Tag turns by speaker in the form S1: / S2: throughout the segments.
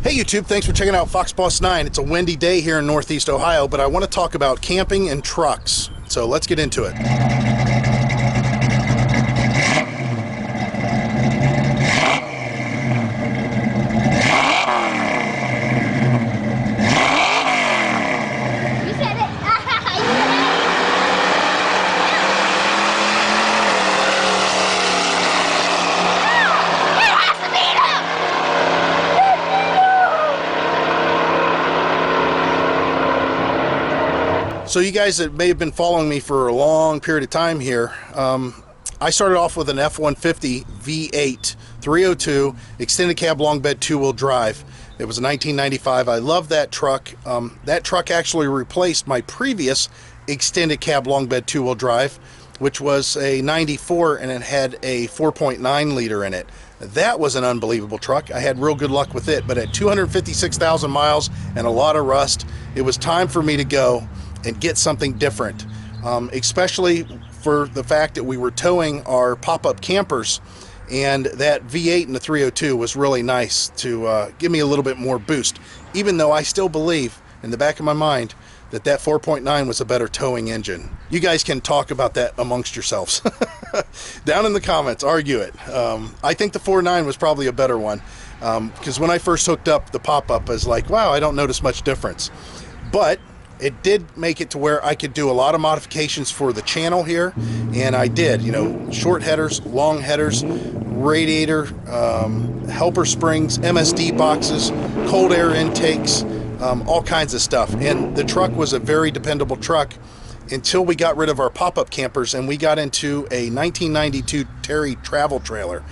S1: Hey YouTube, thanks for checking out Fox Boss 9. It's a windy day here in Northeast Ohio, but I want to talk about camping and trucks. So let's get into it. So you guys that may have been following me for a long period of time here, I started off with an F350 V8 302 extended cab long bed two-wheel drive. It was a 1995. I love that truck. That truck actually replaced my previous extended cab long bed two-wheel drive, which was a 94, and it had a 4.9 liter in it. That was an unbelievable truck. I had real good luck with it, but at 256,000 miles and a lot of rust, it was time for me to go and get something different, especially for the fact that we were towing our pop-up campers, and that V8 and the 302 was really nice to give me a little bit more boost, even though I still believe in the back of my mind that that 4.9 was a better towing engine. You guys can talk about that amongst yourselves. Down in the comments, argue it. I think the 4.9 was probably a better one, because when I first hooked up the pop-up, I was like, wow, I don't notice much difference. But it did make it to where I could do a lot of modifications for the channel here, and I did, you know, short headers, long headers, radiator, helper springs, MSD boxes, cold air intakes, all kinds of stuff. And the truck was a very dependable truck until we got rid of our pop-up campers and we got into a 1992 Terry travel trailer,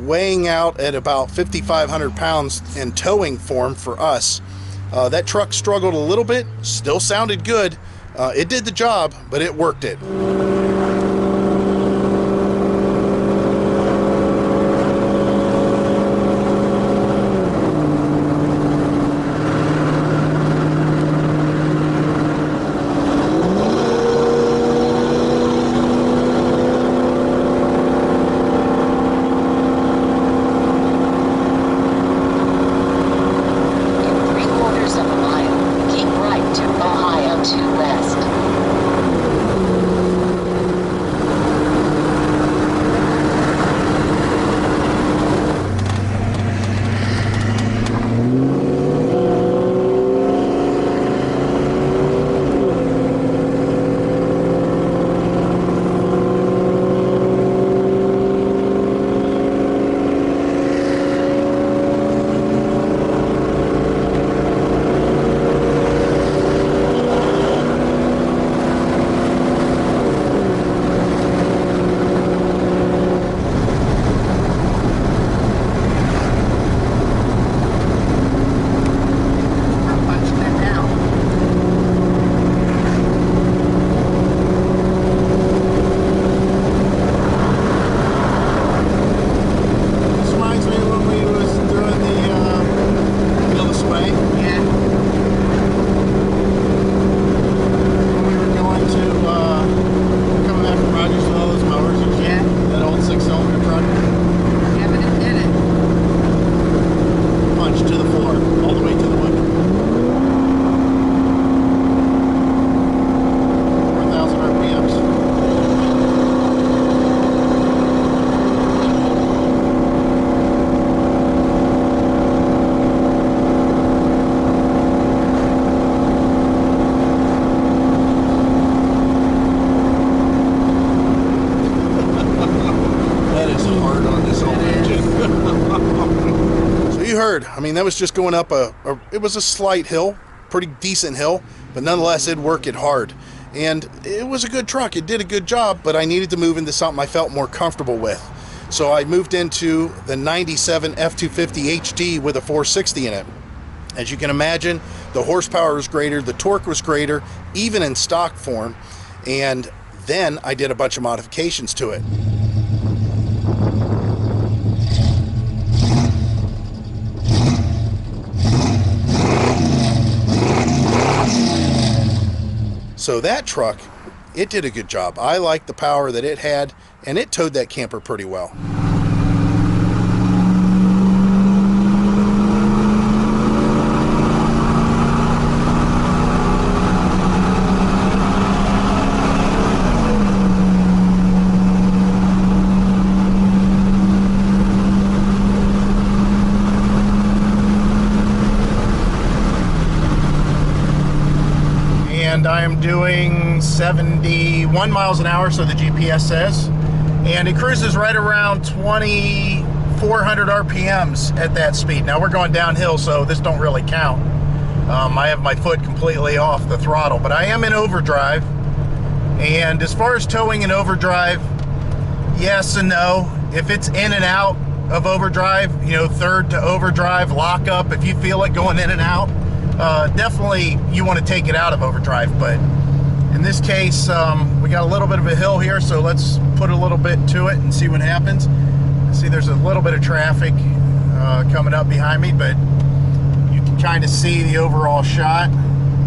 S1: weighing out at about 5,500 pounds in towing form for us. That truck struggled a little bit, still sounded good. It did the job, but it worked it. I mean, that was just going up it was a slight hill, pretty decent hill, but nonetheless it'd work it hard. And it was a good truck, it did a good job, but I needed to move into something I felt more comfortable with. So I moved into the 97 F350 HD with a 460 in it. As you can imagine, the horsepower was greater, the torque was greater, even in stock form, and then I did a bunch of modifications to it. So that truck, it did a good job. I liked the power that it had, and it towed that camper pretty well. and I am doing 71 miles an hour, so the GPS says, and it cruises right around 2,400 RPMs at that speed. Now we're going downhill, so this don't really count. I have my foot completely off the throttle, but I am in overdrive. And as far as towing in overdrive, yes and no. If it's in and out of overdrive, you know, third to overdrive, lockup, if you feel it going in and out, definitely you want to take it out of overdrive. But in this case, we got a little bit of a hill here, so let's put a little bit to it and see what happens. See, there's a little bit of traffic coming up behind me, but you can kind of see the overall shot.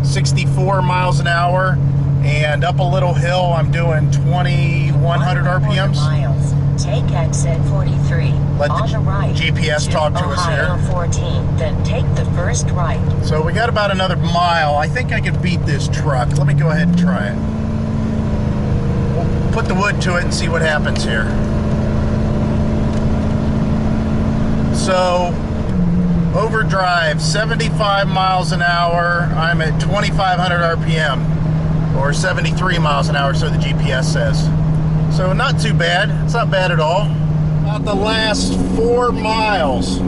S1: 64 miles an hour, and up a little hill, I'm doing 2,100 RPMs.
S2: Miles. Take exit 43.
S1: Let
S2: on the right.
S1: GPS talk to us here.
S2: 14. Then take the first right.
S1: So we got about another mile. I think I could beat this truck. Let me go ahead and try it. We'll put the wood to it and see what happens here. So, overdrive, 75 miles an hour. I'm at 2,500 RPM, or 73 miles an hour, so the GPS says. So not too bad. It's not bad at all. About the last 4 miles,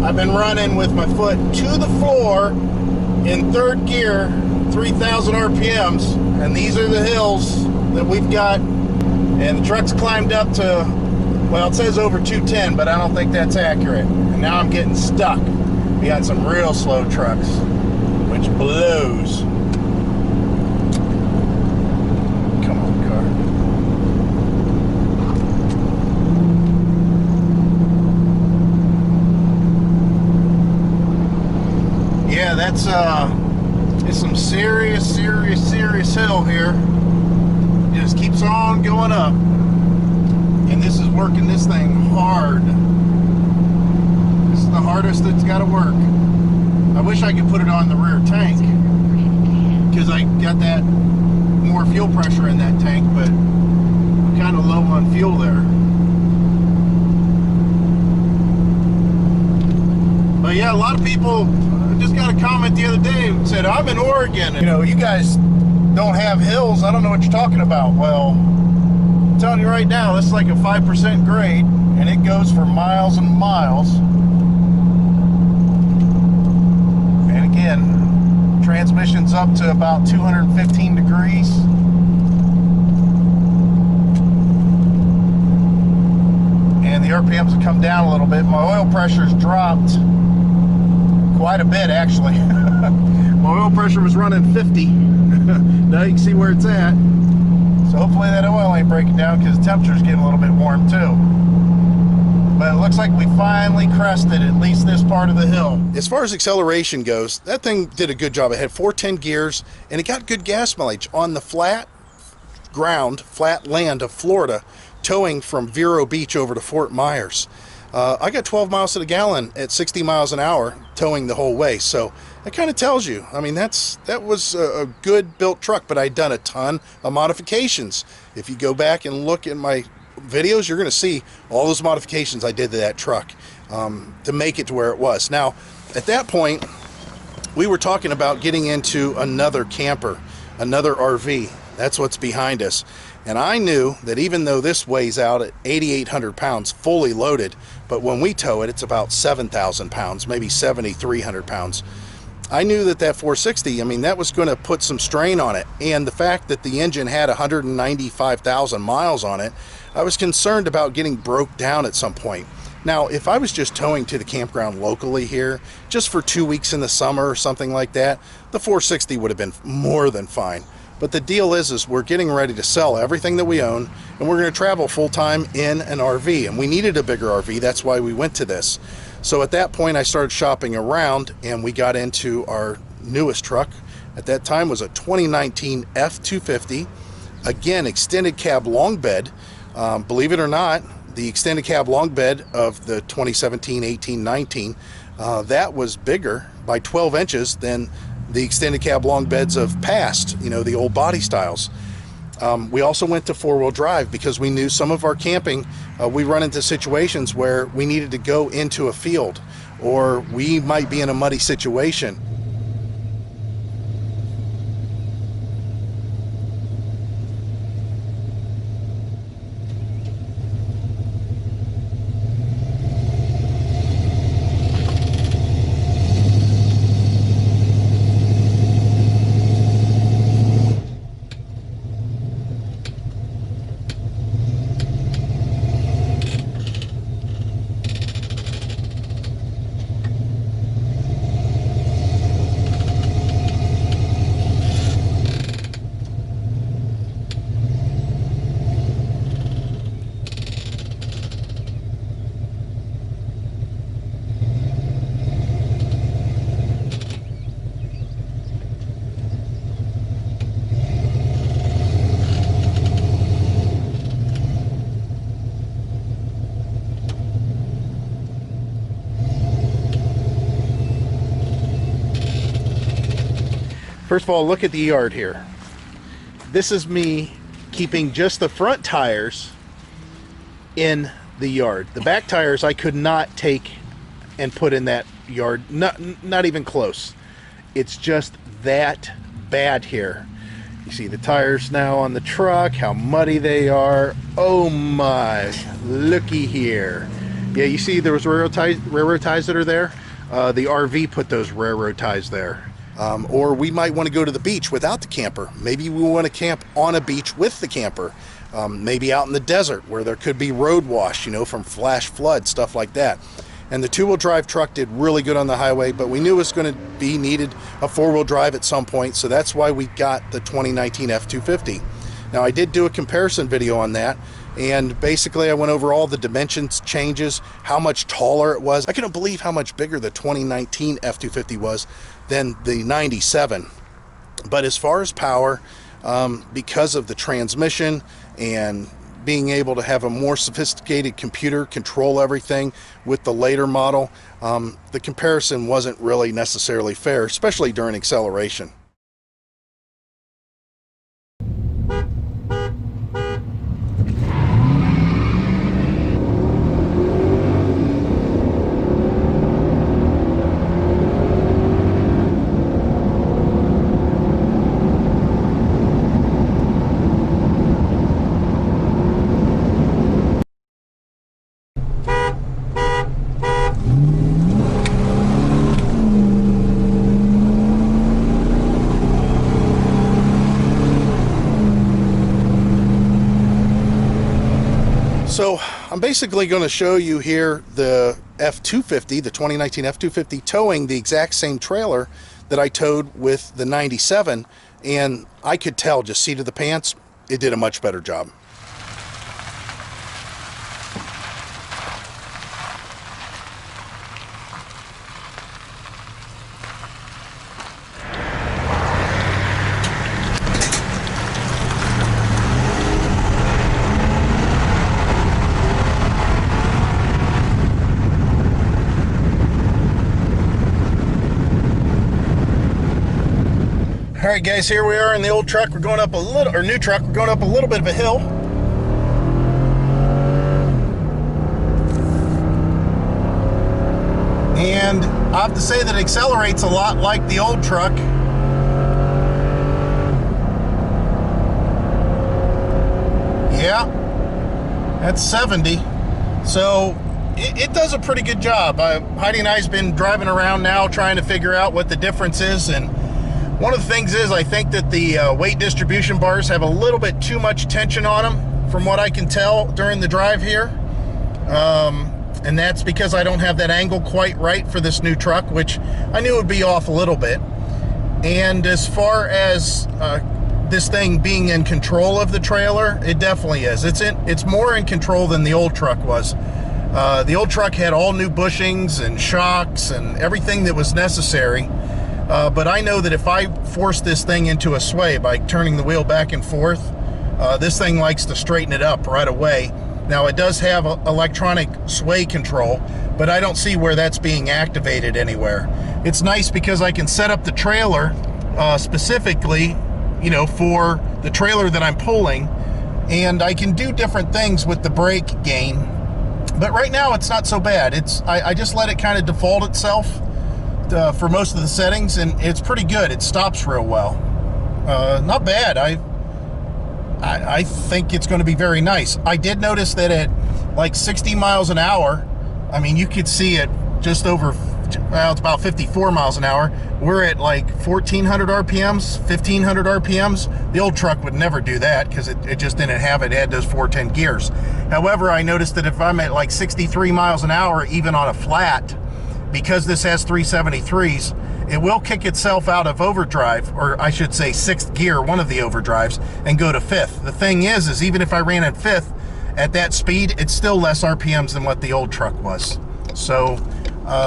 S1: I've been running with my foot to the floor in third gear, 3,000 RPMs, and these are the hills that we've got. And the truck's climbed up to, well, it says over 210, but I don't think that's accurate. And now I'm getting stuck. We got some real slow trucks, which blows. Come on, car. Yeah, that's it's some serious hill here. It just keeps on going up. And this is working this thing hard. This is the hardest it's got to work. I wish I could put it on the rear tank, because I got that more fuel pressure in that tank, but I'm kind of low on fuel there. But yeah, a lot of people, I just got a comment the other day that said, I'm in Oregon, you know, you guys don't have hills, I don't know what you're talking about. Well, I'm telling you right now, this is like a 5% grade, and it goes for miles and miles. And again, transmission's up to about 215 degrees. And the RPMs have come down a little bit. My oil pressure's dropped quite a bit, actually. My oil pressure was running 50. Now you can see where it's at. So hopefully that oil ain't breaking down, because the temperature's getting a little bit warm too. But it looks like we finally crested at least this part of the hill. As far as acceleration goes, that thing did a good job. It had 410 gears, and it got good gas mileage on the flat ground, flat land of Florida, towing from Vero Beach over to Fort Myers. I got 12 miles to the gallon at 60 miles an hour towing the whole way. So that kind of tells you, I mean, that was a good built truck, but I'd done a ton of modifications. If you go back and look at my videos, you're going to see all those modifications I did to that truck to make it to where it was. Now, at that point, we were talking about getting into another camper, another RV. That's what's behind us. And I knew that even though this weighs out at 8,800 pounds fully loaded, but when we tow it, it's about 7,000 pounds, maybe 7,300 pounds. I knew that 460, I mean, that was going to put some strain on it. And the fact that the engine had 195,000 miles on it, I was concerned about getting broke down at some point. Now, if I was just towing to the campground locally here, just for 2 weeks in the summer or something like that, the 460 would have been more than fine. But the deal is we're getting ready to sell everything that we own, and we're going to travel full-time in an RV. And we needed a bigger RV, that's why we went to this. So at that point, I started shopping around, and we got into our newest truck. At that time was a 2019 F350. Again, extended cab long bed. Believe it or not, the extended cab long bed of the 2017, 18, 19, that was bigger by 12 inches than the extended cab long beds of past, you know, the old body styles. We also went to four-wheel drive because we knew some of our camping, we run into situations where we needed to go into a field, or we might be in a muddy situation. First of all, look at the yard here. This is me keeping just the front tires in the yard. The back tires I could not take and put in that yard, not even close. It's just that bad here. You see the tires now on the truck, how muddy they are. Oh my, looky here. Yeah, you see there was railroad ties that are there. The RV put those railroad ties there. Or we might want to go to the beach without the camper. Maybe we want to camp on a beach with the camper. Maybe out in the desert where there could be road wash, you know, from flash flood, stuff like that. And the two-wheel drive truck did really good on the highway, but we knew it was going to be needed a four-wheel drive at some point, so that's why we got the 2019 F350. Now, I did do a comparison video on that, and basically I went over all the dimensions changes, how much taller it was. I couldn't believe how much bigger the 2019 F350 was than the 97. But as far as power, because of the transmission and being able to have a more sophisticated computer control everything with the later model, the comparison wasn't really necessarily fair, especially during acceleration. So I'm basically going to show you here the F250, the 2019 F250, towing the exact same trailer that I towed with the 97, and I could tell, just seat of the pants, it did a much better job. All right, guys, here we are in the old truck. We're going up a little, or new truck, we're going up a little bit of a hill. And I have to say that it accelerates a lot like the old truck. Yeah, that's 70. So it does a pretty good job. Heidi and I's been driving around now trying to figure out what the difference is, and one of the things is I think that the weight distribution bars have a little bit too much tension on them from what I can tell during the drive here. And that's because I don't have that angle quite right for this new truck, which I knew would be off a little bit. And as far as this thing being in control of the trailer, it definitely is. It's more in control than the old truck was. The old truck had all new bushings and shocks and everything that was necessary. But I know that if I force this thing into a sway by turning the wheel back and forth, this thing likes to straighten it up right away. Now, it does have electronic sway control, but I don't see where that's being activated anywhere. It's nice because I can set up the trailer specifically, you know, for the trailer that I'm pulling, and I can do different things with the brake gain. But right now, it's not so bad. I just let it kind of default itself for most of the settings, and it's pretty good. It stops real well. Not bad. I think it's going to be very nice. I did notice that at like 60 miles an hour, I mean, you could see it just over, well, it's about 54 miles an hour. We're at like 1,400 RPMs, 1,500 RPMs. The old truck would never do that because it just didn't have it. It had those 410 gears. However, I noticed that if I'm at like 63 miles an hour, even on a flat, because this has 373s, it will kick itself out of overdrive, or I should say sixth gear, one of the overdrives, and go to fifth. The thing is even if I ran in fifth at that speed, it's still less RPMs than what the old truck was. So,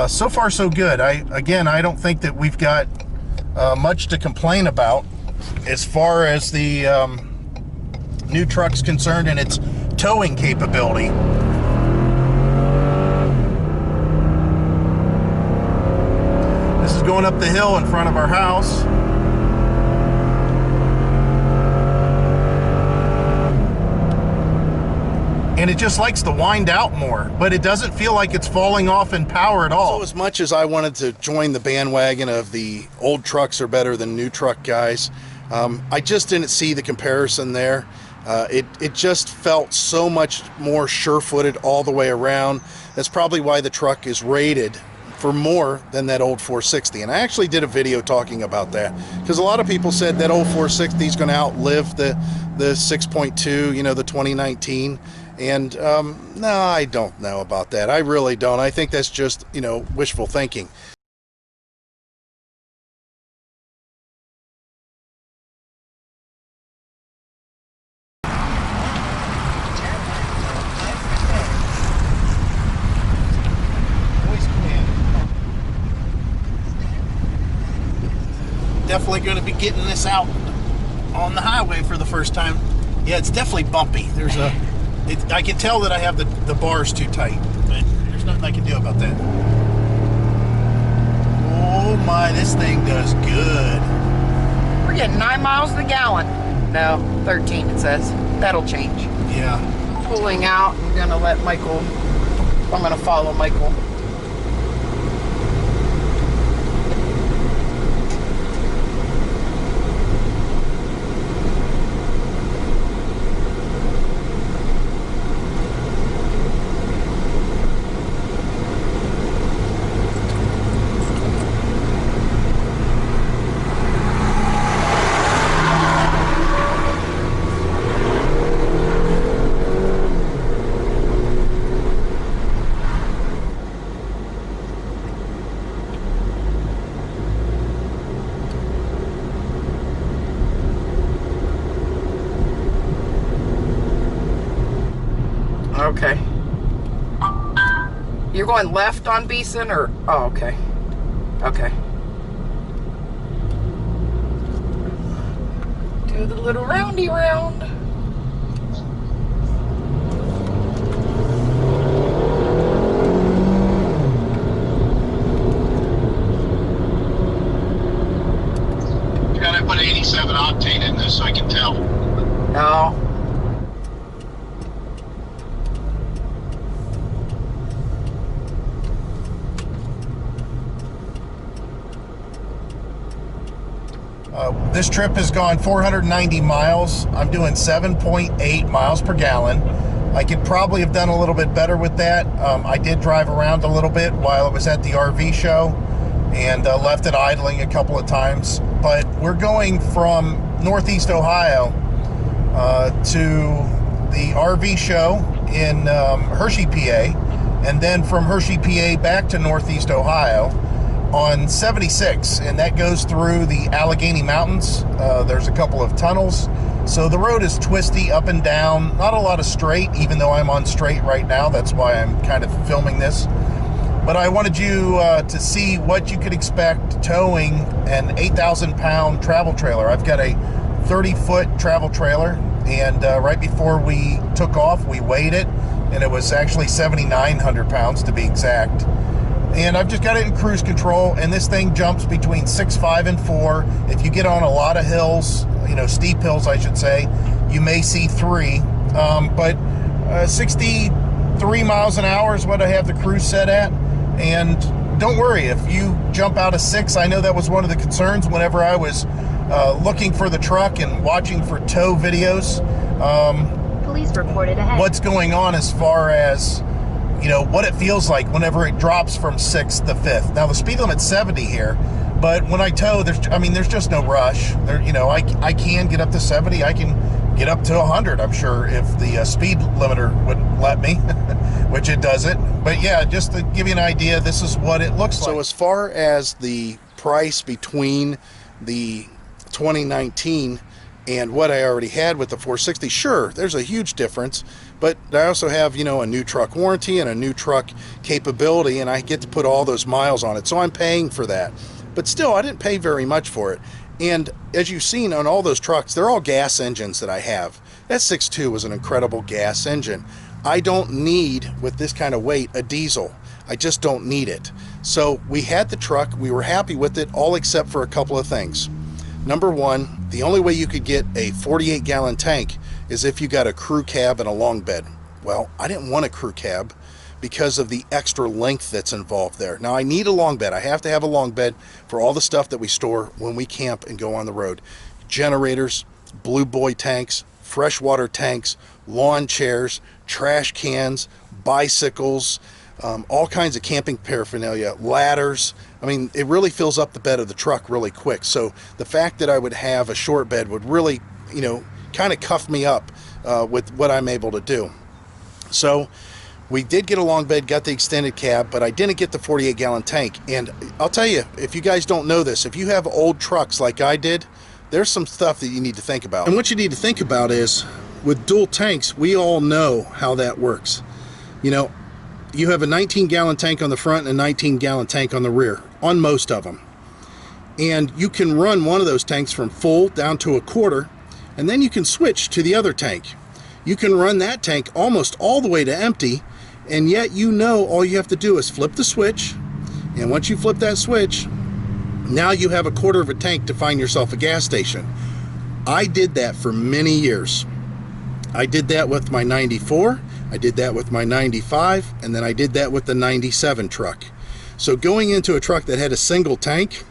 S1: so far so good. Again, I don't think that we've got much to complain about as far as the new truck's concerned and its towing capability. This is going up the hill in front of our house.
S3: and it just likes to wind out more, but it doesn't feel like it's falling off in power at all.
S1: So as much as I wanted to join the bandwagon of the old trucks are better than new truck guys, I just didn't see the comparison there. It just felt so much more sure-footed all the way around. That's probably why the truck is rated for more than that old 460. And I actually did a video talking about that, because a lot of people said that old 460 is going to outlive the 6.2, you know, the 2019. And no, I don't know about that. I really don't. I think that's just, you know, wishful thinking.
S3: Definitely going to be getting this out on the highway for the first time. Yeah, it's definitely bumpy. There's I can tell that I have the bars too tight, but there's nothing I can do about that. Oh my, this thing does good.
S4: We're getting 9 miles to the gallon. No, 13 it says. That'll change.
S3: Yeah.
S4: Pulling out, I'm gonna let Michael, I'm gonna follow Michael. Okay. You're going left on Beeson, or? Oh, okay. Okay. Do the little roundy round.
S3: You gotta put 87 octane in this so I can tell.
S4: No.
S3: This trip has gone 490 miles. I'm doing 7.8 miles per gallon. I could probably have done a little bit better with that. I did drive around a little bit while I was at the RV show and left it idling a couple of times. But we're going from Northeast Ohio to the RV show in Hershey, PA, and then from Hershey, PA back to Northeast Ohio on 76, and that goes through the Allegheny Mountains. There's a couple of tunnels, so the road is twisty up and down, not a lot of straight, even though I'm on straight right now. That's why I'm kind of filming this. But I wanted you to see what you could expect towing an 8,000-pound travel trailer. I've got a 30-foot travel trailer, and right before we took off, we weighed it, and it was actually 7,900 pounds to be exact. And I've just got it in cruise control, and this thing jumps between 6.5 and 4. If you get on a lot of hills, you know, steep hills, I should say, you may see 3. But 63 miles an hour is what I have the cruise set at. And don't worry, if you jump out of 6, I know that was one of the concerns whenever I was looking for the truck and watching for tow videos.
S5: Police reported ahead.
S3: What's going on as far as, you know, what it feels like whenever it drops from 6th to 5th. Now the speed limit's 70 here, but when I tow, there's just no rush. There, you know, I can get up to 70. I can get up to 100. I'm sure if the speed limiter would let me, which it doesn't. But yeah, just to give you an idea, this is what it looks like.
S1: So as far as the price between the 2019 and what I already had with the 460, sure, there's a huge difference, but I also have, you know, a new truck warranty and a new truck capability, and I get to put all those miles on it, so I'm paying for that. But still, I didn't pay very much for it. And as you've seen on all those trucks, they're all gas engines that I have. That 6.2 was an incredible gas engine. I don't need, with this kind of weight, a diesel. I just don't need it. So we had the truck, we were happy with it, all except for a couple of things. Number one, the only way you could get a 48-gallon tank is if you got a crew cab and a long bed. Well, I didn't want a crew cab because of the extra length that's involved there. Now, I need a long bed. I have to have a long bed for all the stuff that we store when we camp and go on the road. Generators, Blue Boy tanks, freshwater tanks, lawn chairs, trash cans, bicycles, all kinds of camping paraphernalia, ladders. I mean, it really fills up the bed of the truck really quick. So the fact that I would have a short bed would really, kind of cuff me up with what I'm able to do. So we did get a long bed, got the extended cab, but I didn't get the 48-gallon tank. And I'll tell you, if you guys don't know this, if you have old trucks like I did, there's some stuff that you need to think about. And what you need to think about is, with dual tanks, we all know how that works. You have a 19-gallon tank on the front and a 19-gallon tank on the rear, on most of them. And you can run one of those tanks from full down to a quarter, and then you can switch to the other tank. You can run that tank almost all the way to empty, and yet all you have to do is flip the switch, and once you flip that switch, now you have a quarter of a tank to find yourself a gas station. I did that for many years. I did that with my 94, I did that with my 95, and then I did that with the 97 truck. So going into a truck that had a single tank,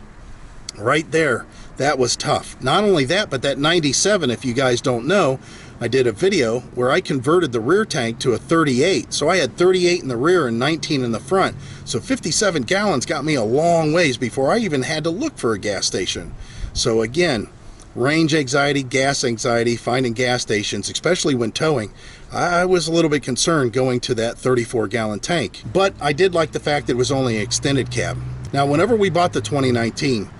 S1: right there, that was tough. Not only that, but that 97, if you guys don't know, I did a video where I converted the rear tank to a 38. So I had 38 in the rear and 19 in the front. So 57 gallons got me a long ways before I even had to look for a gas station. So again, range anxiety, gas anxiety, finding gas stations, especially when towing. I was a little bit concerned going to that 34-gallon tank. But I did like the fact that it was only an extended cab. Now, whenever we bought the 2019,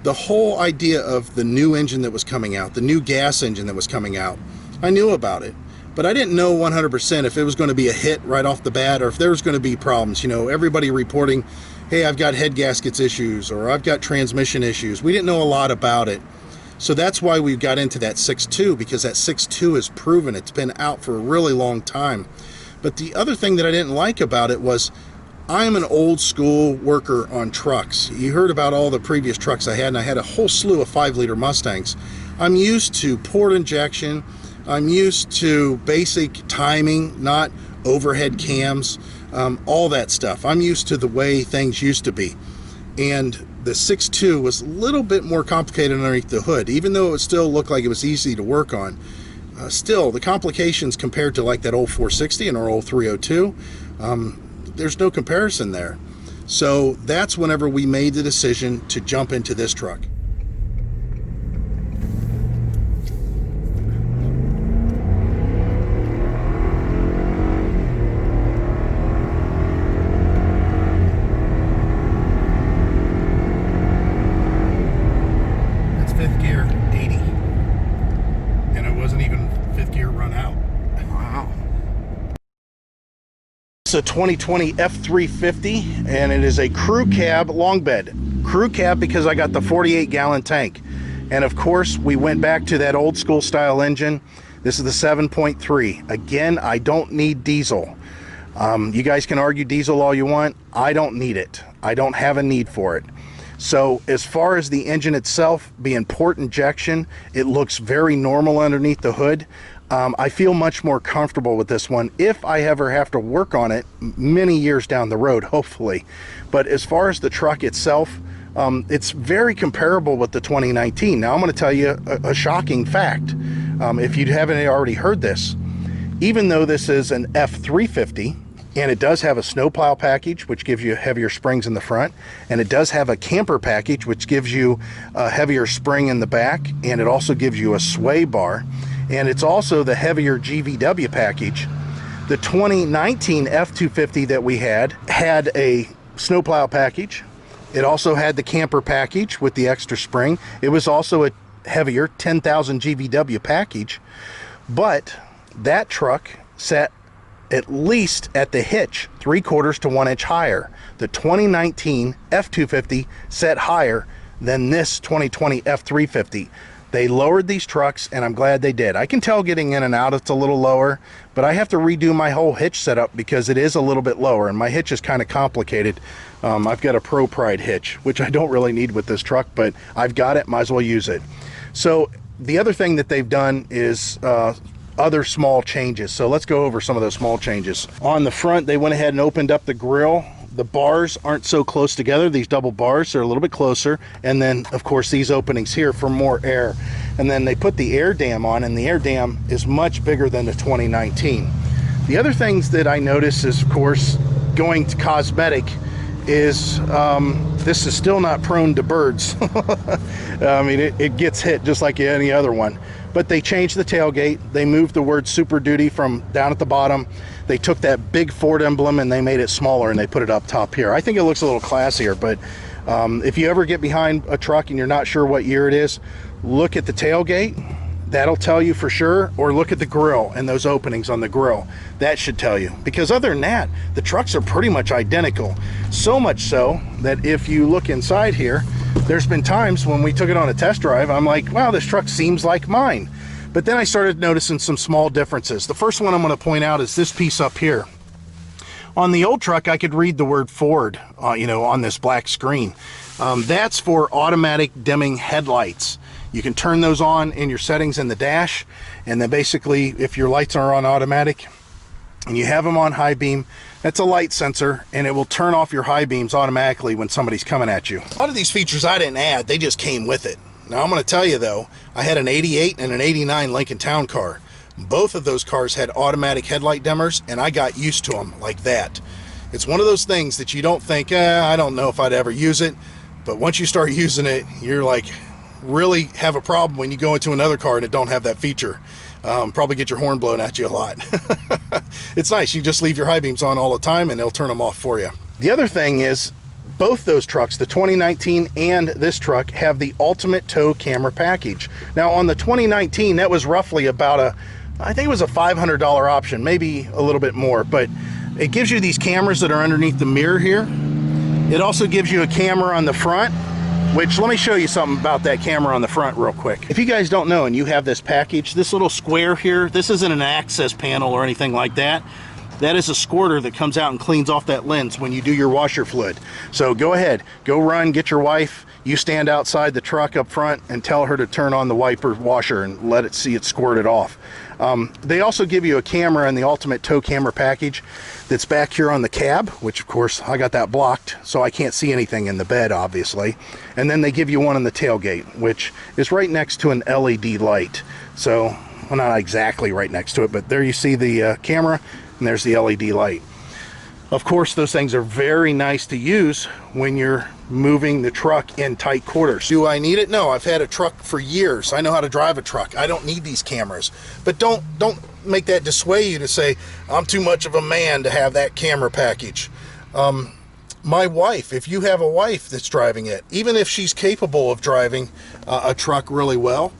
S1: the whole idea of the new engine that was coming out, the new gas engine that was coming out, I knew about it. But I didn't know 100% if it was going to be a hit right off the bat or if there was going to be problems. Everybody reporting, hey, I've got head gaskets issues or I've got transmission issues. We didn't know a lot about it. So that's why we got into that 6.2, because that 6.2 is proven. It's been out for a really long time. But the other thing that I didn't like about it was I'm an old school worker on trucks. You heard about all the previous trucks I had, and I had a whole slew of 5-liter Mustangs. I'm used to port injection. I'm used to basic timing, not overhead cams, all that stuff. I'm used to the way things used to be. And the 6.2 was a little bit more complicated underneath the hood. Even though it still looked like it was easy to work on, still the complications compared to like that old 460 and our old 302, there's no comparison there. So that's whenever we made the decision to jump into this truck. It's a 2020 F350 and it is a crew cab long bed. Crew cab because I got the 48-gallon tank. And of course we went back to that old school style engine. This is the 7.3. Again, I don't need diesel. You guys can argue diesel all you want. I don't need it. I don't have a need for it. So as far as the engine itself being port injection, it looks very normal underneath the hood. I feel much more comfortable with this one if I ever have to work on it many years down the road, hopefully. But as far as the truck itself, it's very comparable with the 2019. Now I'm going to tell you a shocking fact. If you haven't already heard this, even though this is an F350, and it does have a snowplow package, which gives you heavier springs in the front, and it does have a camper package, which gives you a heavier spring in the back, and it also gives you a sway bar, and it's also the heavier GVW package. The 2019 F250 that we had a snowplow package. It also had the camper package with the extra spring. It was also a heavier 10,000 GVW package, but that truck sat at least at the hitch 3/4 to 1 inch higher. The 2019 F250 set higher than this 2020 F350. They lowered these trucks, and I'm glad they did. I can tell getting in and out it's a little lower, but I have to redo my whole hitch setup because it is a little bit lower, and my hitch is kind of complicated. I've got a Pro Pride hitch, which I don't really need with this truck, but I've got it, might as well use it. So the other thing that they've done is other small changes. So let's go over some of those small changes. On the front, they went ahead and opened up the grille. The bars aren't so close together. These double bars are a little bit closer. And then, of course, these openings here for more air. And then they put the air dam on, and the air dam is much bigger than the 2019. The other things that I notice is, of course, going to cosmetic, is this is still not prone to birds. I mean, it gets hit just like any other one. But they changed the tailgate. They moved the word Super Duty from down at the bottom. They took that big Ford emblem and they made it smaller and they put it up top here. I think it looks a little classier, but if you ever get behind a truck and you're not sure what year it is, look at the tailgate. That'll tell you for sure, or look at the grill and those openings on the grill. That should tell you. Because other than that, the trucks are pretty much identical. So much so that if you look inside here, there's been times when we took it on a test drive, I'm like, wow, this truck seems like mine. But then I started noticing some small differences. The first one I'm going to point out is this piece up here. On the old truck, I could read the word Ford, on this black screen. That's for automatic dimming headlights. You can turn those on in your settings in the dash, and then basically if your lights are on automatic and you have them on high beam, that's a light sensor, and it will turn off your high beams automatically when somebody's coming at you. A lot of these features I didn't add, they just came with it. Now I'm going to tell you though, I had an 88 and an 89 Lincoln Town Car. Both of those cars had automatic headlight dimmers, and I got used to them like that. It's one of those things that you don't think, I don't know if I'd ever use it, but once you start using it, you're like, really have a problem when you go into another car and it don't have that feature. Probably get your horn blown at you a lot. It's nice, you just leave your high beams on all the time and they'll turn them off for you. The other thing is, both those trucks, the 2019 and this truck, have the ultimate tow camera package. Now on the 2019, that was roughly about I think it was a $500 option, maybe a little bit more, but it gives you these cameras that are underneath the mirror here. It also gives you a camera on the front, which, let me show you something about that camera on the front real quick. If you guys don't know and you have this package, this little square here, this isn't an access panel or anything like that. That is a squirter that comes out and cleans off that lens when you do your washer fluid. So go ahead, go run, get your wife, you stand outside the truck up front and tell her to turn on the wiper washer and let it see it squirted off. They also give you a camera in the ultimate tow camera package that's back here on the cab, which of course I got that blocked so I can't see anything in the bed, obviously. And then they give you one on the tailgate, which is right next to an LED light. So, well, not exactly right next to it, but there you see the camera and there's the LED light. Of course, those things are very nice to use when you're moving the truck in tight quarters. Do I need it? No, I've had a truck for years. I know how to drive a truck. I don't need these cameras. But don't make that dissuade you to say, I'm too much of a man to have that camera package. My wife, if you have a wife that's driving it, even if she's capable of driving a truck really well,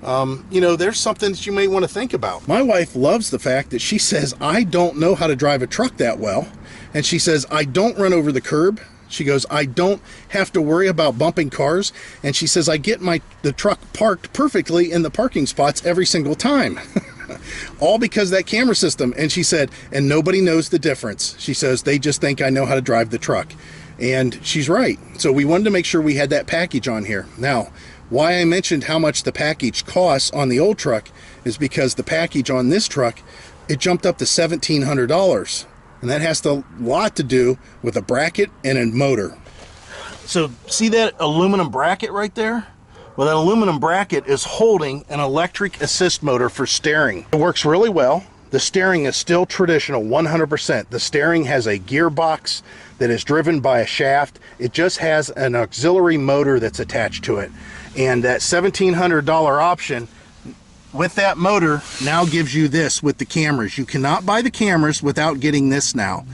S1: there's something that you may want to think about. My wife loves the fact that she says, I don't know how to drive a truck that well. And she says, I don't run over the curb. She goes, I don't have to worry about bumping cars. And she says, I get the truck parked perfectly in the parking spots every single time. All because of that camera system. And she said, and nobody knows the difference. She says, they just think I know how to drive the truck. And she's right. So we wanted to make sure we had that package on here. Now, why I mentioned how much the package costs on the old truck is because the package on this truck, it jumped up to $1,700. And that has a lot to do with a bracket and a motor. So see that aluminum bracket right there? Well, that aluminum bracket is holding an electric assist motor for steering. It works really well. The steering is still traditional, 100%. The steering has a gearbox that is driven by a shaft. It just has an auxiliary motor that's attached to it. And that $1,700 option with that motor now gives you this with the cameras. You cannot buy the cameras without getting this now.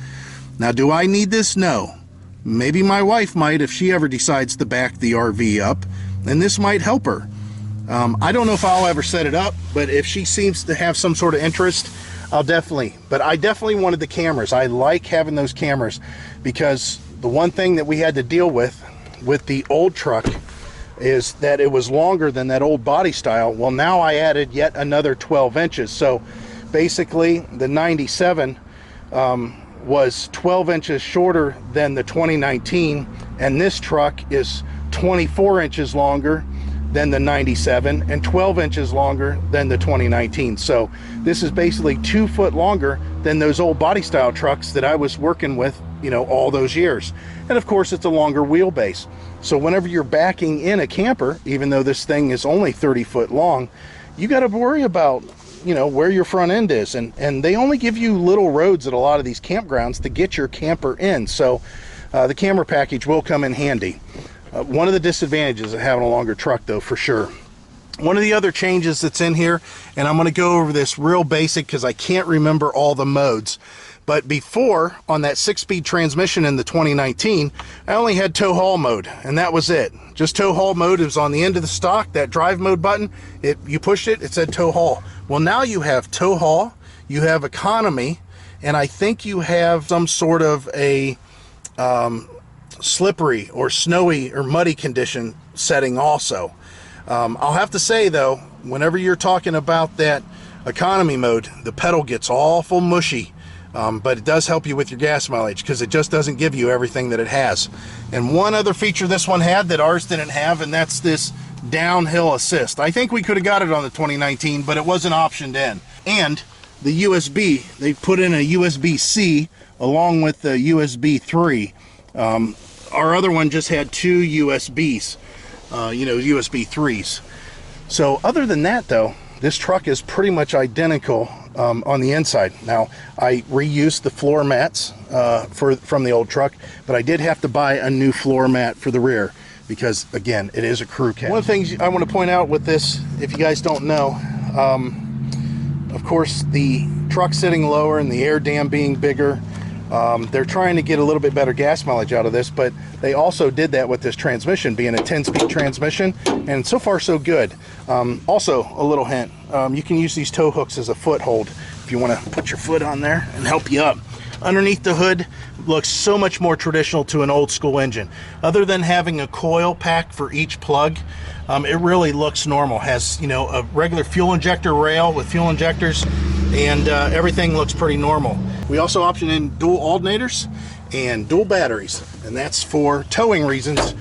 S1: Now, do I need this? No. Maybe my wife might if she ever decides to back the RV up, and this might help her. I don't know if I'll ever set it up, but if she seems to have some sort of interest, I'll definitely. But I definitely wanted the cameras. I like having those cameras because the one thing that we had to deal with the old truck is that it was longer than that old body style. Well, now I added yet another 12 inches. So basically the 97 was 12 inches shorter than the 2019, and this truck is 24 inches longer than the 97 and 12 inches longer than the 2019. So this is basically 2 foot longer than those old body style trucks that I was working with, you know, all those years. And of course, it's a longer wheelbase. So whenever you're backing in a camper, even though this thing is only 30 foot long, you got to worry about, you know, where your front end is. And they only give you little roads at a lot of these campgrounds to get your camper in. So the camera package will come in handy. One of the disadvantages of having a longer truck, though, for sure. One of the other changes that's in here, and I'm going to go over this real basic because I can't remember all the modes, but before, on that 6-speed transmission in the 2019, I only had tow haul mode, and that was it. Just tow haul mode. It was on the end of the stock, that drive mode button. You pushed it, it said tow haul. Well, now you have tow haul, you have economy, and I think you have some sort of a slippery or snowy or muddy condition setting also. I'll have to say, though, whenever you're talking about that economy mode, the pedal gets awful mushy. But it does help you with your gas mileage because it just doesn't give you everything that it has. And one other feature this one had that ours didn't have, and that's this downhill assist. I think we could have got it on the 2019, but it wasn't optioned in. And the USB, they put in a USB-C along with the USB 3. Our other one just had 2 USBs, you know, USB 3s. So other than that, though, this truck is pretty much identical on the inside. Now, I reused the floor mats from the old truck, but I did have to buy a new floor mat for the rear because, again, it is a crew cab. One of the things I want to point out with this, if you guys don't know, of course, the truck sitting lower and the air dam being bigger, they're trying to get a little bit better gas mileage out of this, but they also did that with this transmission being a 10-speed transmission, and so far so good. Also, a little hint, you can use these tow hooks as a foothold if you want to put your foot on there and help you up. Underneath the hood looks so much more traditional to an old school engine. Other than having a coil pack for each plug, it really looks normal. Has, you know, a regular fuel injector rail with fuel injectors, and everything looks pretty normal. We also option in dual alternators and dual batteries, and that's for towing reasons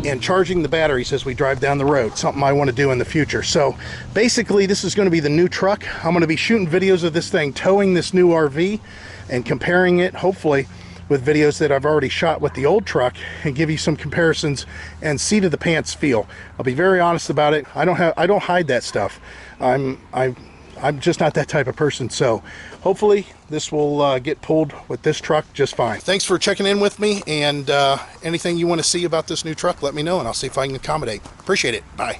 S1: and charging the batteries as we drive down the road, something I want to do in the future. So basically, this is going to be the new truck. I'm going to be shooting videos of this thing towing this new RV and comparing it, hopefully, with videos that I've already shot with the old truck, and give you some comparisons and seat of the pants feel. I'll be very honest about it. I don't hide that stuff. I'm just not that type of person. So hopefully this will get pulled with this truck just fine. Thanks for checking in with me, and anything you want to see about this new truck, let me know and I'll see if I can accommodate. Appreciate it. Bye.